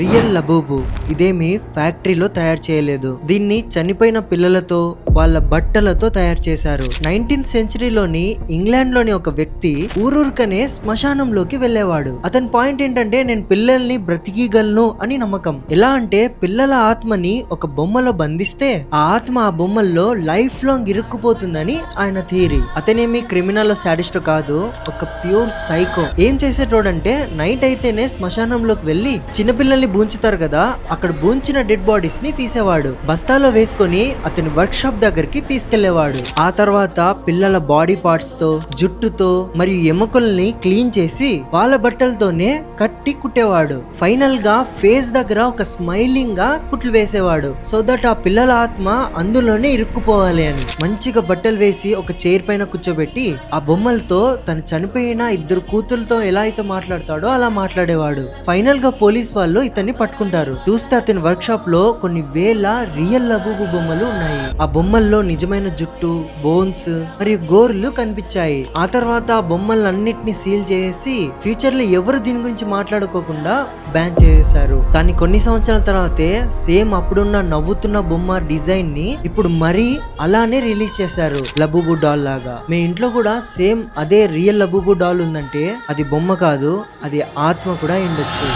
Real లబూబు ఇదేమి ఫ్యాక్టరీలో తయారు చేయలేదు. దీన్ని చనిపోయిన పిల్లలతో వాళ్ళ బట్టలతో తయారు చేశారు. 19th సెంచరీలోని ఇంగ్లాండ్ లోని ఒక వ్యక్తి ఊరూరుకనే శ్మశానంలోకి వెళ్లేవాడు. అతని పాయింట్ ఏంటంటే నేను పిల్లల్ని బ్రతికిగలను అని నమ్మకం. ఎలా అంటే పిల్లల ఆత్మని ఒక బొమ్మలో బంధిస్తే ఆ ఆత్మ ఆ బొమ్మల్లో లైఫ్ లాంగ్ ఇరుక్కుపోతుందని ఆయన థియరీ. అతనేమి క్రిమినల్ సాడిస్ట్ కాదు, ఒక ప్యూర్ సైకో. ఏం చేసేటోడంటే నైట్ అయితేనే శ్మశానంలోకి వెళ్లి చిన్నపిల్లల్ని బూంచుతారు కదా, అక్కడ బూంచిన డెడ్ బాడీస్ ని తీసేవాడు. బస్తాలో వేసుకొని అతని వర్క్ షాప్ దగ్గరికి తీసుకెళ్లేవాడు. ఆ తర్వాత పిల్లల బాడీ పార్ట్స్ తో, జుట్టుతో మరియు ఎముకల్ని క్లీన్ చేసి వాళ్ళ బట్టలతోనే కట్టి కుట్టేవాడు. ఫైనల్ గా ఫేస్ దగ్గర ఒక స్మైలింగ్ గా కుట్లు వేసేవాడు. సో దట్ ఆ పిల్లల ఆత్మ అందులోనే ఇరుక్కుపోవాలి అని. మంచిగా బట్టలు వేసి ఒక చైర్ పైన కూర్చోబెట్టి ఆ బొమ్మలతో తను చనిపోయిన 2 కూతురులతో ఎలా అయితే మాట్లాడతాడో అలా మాట్లాడేవాడు. ఫైనల్ గా పోలీస్ వాళ్ళు ఇతన్ని పట్టుకుంటారు. చూస్తే అతని వర్క్ షాప్ లో కొన్ని వేల రియల్ లబూబు బొమ్మలు ఉన్నాయి. ఆ బొమ్మల్లో నిజమైన జుట్టు, బోన్స్ మరియు గోర్లు కనిపించాయి. ఆ తర్వాత ఆ బొమ్మలన్నిటిని సీల్ చేసి ఫ్యూచర్ లో ఎవరు దీని గురించి మాట్లాడుకోకుండా బ్యాన్ చేసేశారు. కానీ కొన్ని సంవత్సరాల తర్వాతే సేమ్ అప్పుడున్న నవ్వుతున్న బొమ్మ డిజైన్ ని ఇప్పుడు మరీ అలానే రిలీజ్ చేశారు, లబూబు డాల్ లాగా. మీ ఇంట్లో కూడా సేమ్ అదే రియల్ లబూబు డాల్ ఉందంటే అది బొమ్మ కాదు, అది ఆత్మ కూడా ఉండొచ్చు.